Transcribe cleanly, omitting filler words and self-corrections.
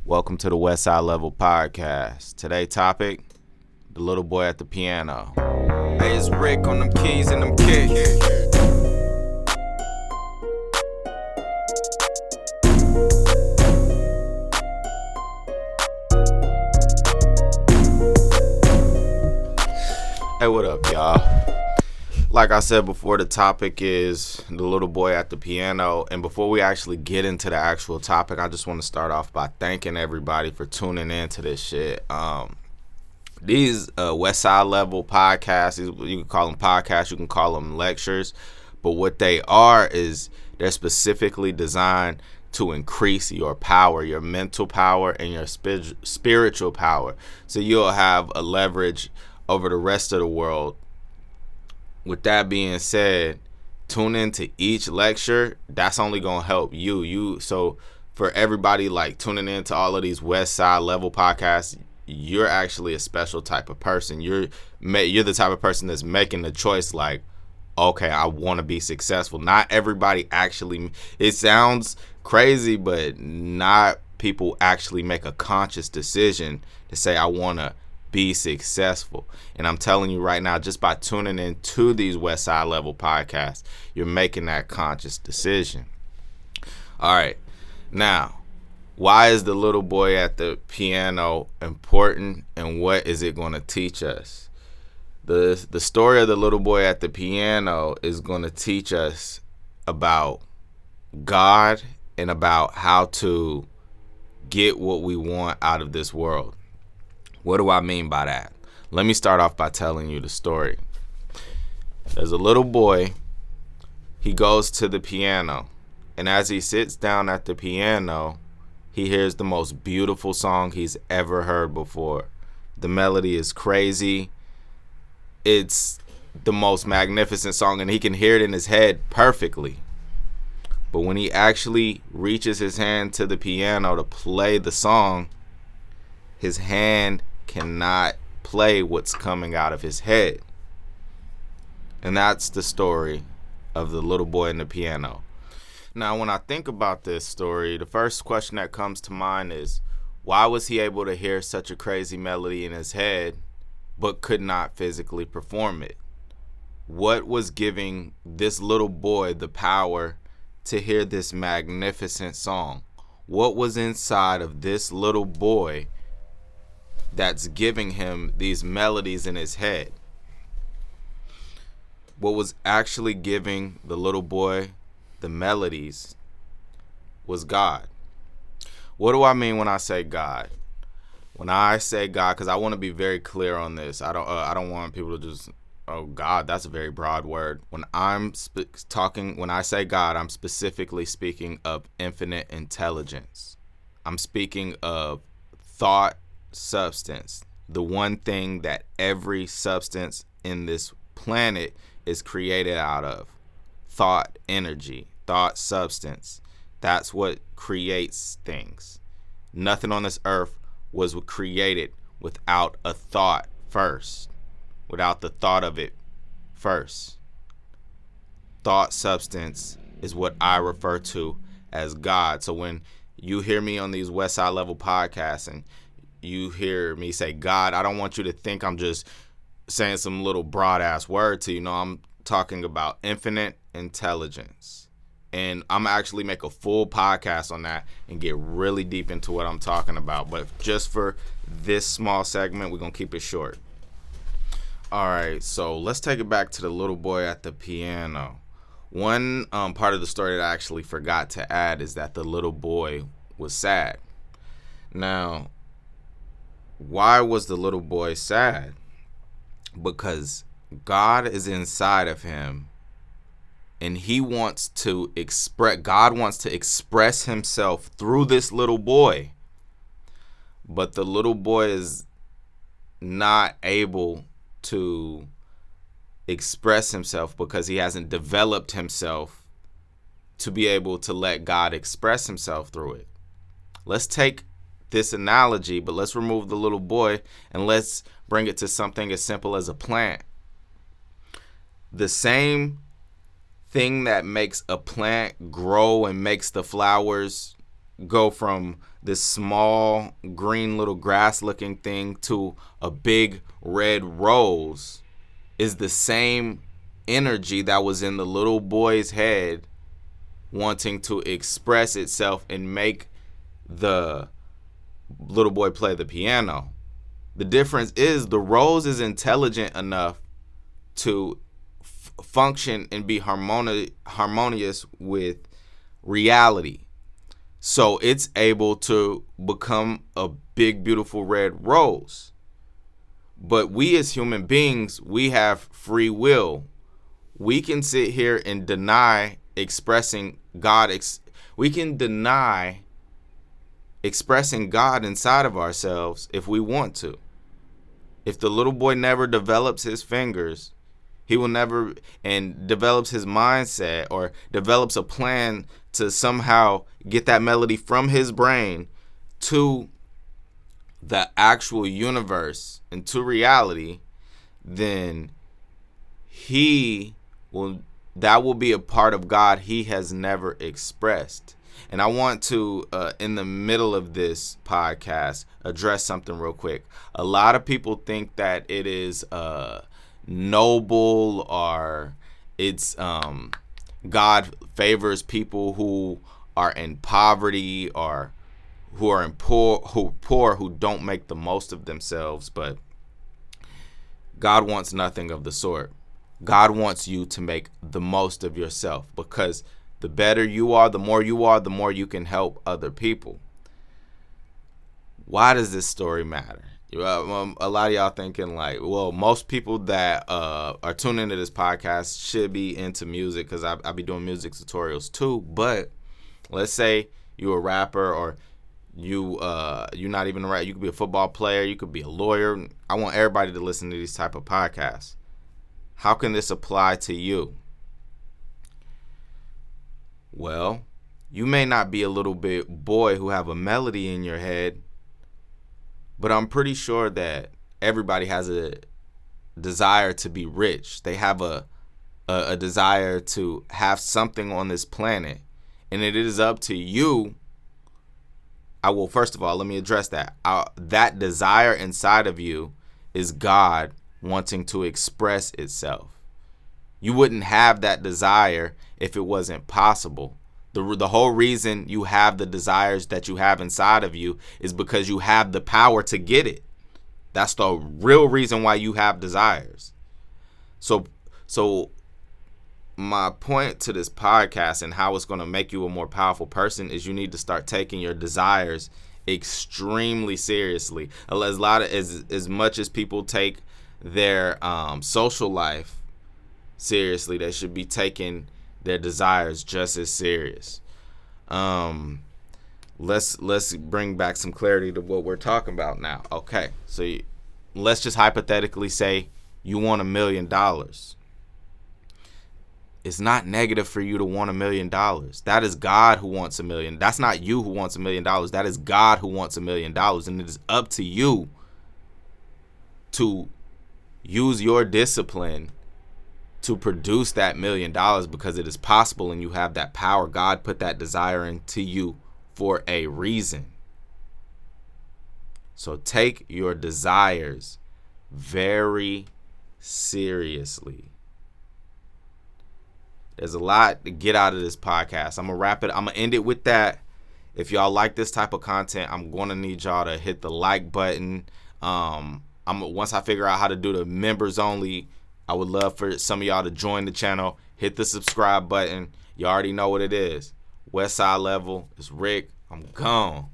Welcome to the Westside Level Podcast. Today's topic, the little boy at the piano. Hey, it's Rick on them keys and them kicks. Hey, what up, y'all? Like I said before, the topic is the little boy at the piano. And before we actually get into the actual topic, I just want to start off by thanking everybody for tuning in to this shit. These Westside Level podcasts, you can call them podcasts, you can call them lectures. But what they are is they're specifically designed to increase your power, your mental power, and your spiritual power. So you'll have a leverage over the rest of the world. With that being said, tune into each lecture. That's only gonna help you. So for everybody like tuning into all of these West Side Level podcasts, you're actually a special type of person. You're the type of person that's making the choice like, okay, I want to be successful. Not everybody actually. It sounds crazy, but not people actually make a conscious decision to say I want to be successful. And I'm telling you right now, just by tuning into these Westside Level podcasts, you're making that conscious decision. All right. Now, why is the little boy at the piano important, and what is it going to teach us? The story of the little boy at the piano is going to teach us about God and about how to get what we want out of this world. What do I mean by that? Let me start off by telling you the story. There's a little boy. He goes to the piano. And as he sits down at the piano, he hears the most beautiful song he's ever heard before. The melody is crazy. It's the most magnificent song, and he can hear it in his head perfectly. But when he actually reaches his hand to the piano to play the song, his hand cannot play what's coming out of his head. And that's the story of the little boy and the piano. Now, when I think about this story, the first question that comes to mind is, why was he able to hear such a crazy melody in his head but could not physically perform it? What was giving this little boy the power to hear this magnificent song? What was inside of this little boy that's giving him these melodies in his head? What was actually giving the little boy the melodies was God. What do I mean when I say God? When I say God, because I want to be very clear on this. I don't want people to just, oh, God, that's a very broad word. When I'm when I say God, I'm specifically speaking of infinite intelligence. I'm speaking of thought, substance, the one thing that every substance in this planet is created out of. Thought, energy, thought, substance. That's what creates things. Nothing on this earth was created without a thought first, without the thought of it first. Thought, substance is what I refer to as God. So when you hear me on these Westside Level podcasts and you hear me say God, I don't want you to think I'm just saying some little broad ass word to you. No, I'm talking about infinite intelligence. And I'm actually make a full podcast on that and get really deep into what I'm talking about. But just for this small segment, we're going to keep it short. All right, so let's take it back to the little boy at the piano. One part of the story that I actually forgot to add is that the little boy was sad. Now, why was the little boy sad? Because God is inside of him, and God wants to express himself through this little boy. But the little boy is not able to express himself because he hasn't developed himself to be able to let God express himself through it. Let's take this analogy, but let's remove the little boy and let's bring it to something as simple as a plant. The same thing that makes a plant grow and makes the flowers go from this small green little grass looking thing to a big red rose is the same energy that was in the little boy's head wanting to express itself and make the little boy play the piano. The difference is the rose is intelligent enough to function and be harmonious with reality. So it's able to become a big, beautiful red rose. But we as human beings, we have free will. We can sit here and deny expressing God. We can deny expressing God inside of ourselves if we want to. If the little boy never develops his fingers, he will never, and develops his mindset or develops a plan to somehow get that melody from his brain to the actual universe and to reality, then that will be a part of God he has never expressed. And I want to, in the middle of this podcast, address something real quick. A lot of people think that it is noble, or it's God favors people who are in poverty or who are poor, who don't make the most of themselves. But God wants nothing of the sort. God wants you to make the most of yourself, because the better you are, the more you can help other people. Why does this story matter? A lot of y'all thinking like, well, most people that are tuning into this podcast should be into music, because I be doing music tutorials too. But let's say you're a rapper, or you're not even a rapper. You could be a football player. You could be a lawyer. I want everybody to listen to these type of podcasts. How can this apply to you? Well, you may not be a little boy who have a melody in your head, but I'm pretty sure that everybody has a desire to be rich. They have a desire to have something on this planet, and it is up to you. First of all, let me address that. That desire inside of you is God wanting to express itself. You wouldn't have that desire if it wasn't possible. The whole reason you have the desires that you have inside of you is because you have the power to get it. That's the real reason why you have desires. So my point to this podcast and how it's going to make you a more powerful person is you need to start taking your desires extremely seriously. As much as people take their social life seriously, they should be taking their desires just as serious. Let's bring back some clarity to what we're talking about now. Okay, so let's just hypothetically say you want $1 million. It's not negative for you to want $1 million. That is God who wants $1 million. That's not you who wants $1 million. That is God who wants $1 million, and it is up to you to use your discipline to produce that $1 million, because it is possible and you have that power. God put that desire into you for a reason. So take your desires very seriously. There's a lot to get out of this podcast. I'm going to wrap it. I'm going to end it with that. If y'all like this type of content, I'm going to need y'all to hit the like button. Once I figure out how to do the members only, I would love for some of y'all to join the channel. Hit the subscribe button. You already know what it is. Westside level. It's Rick. I'm gone.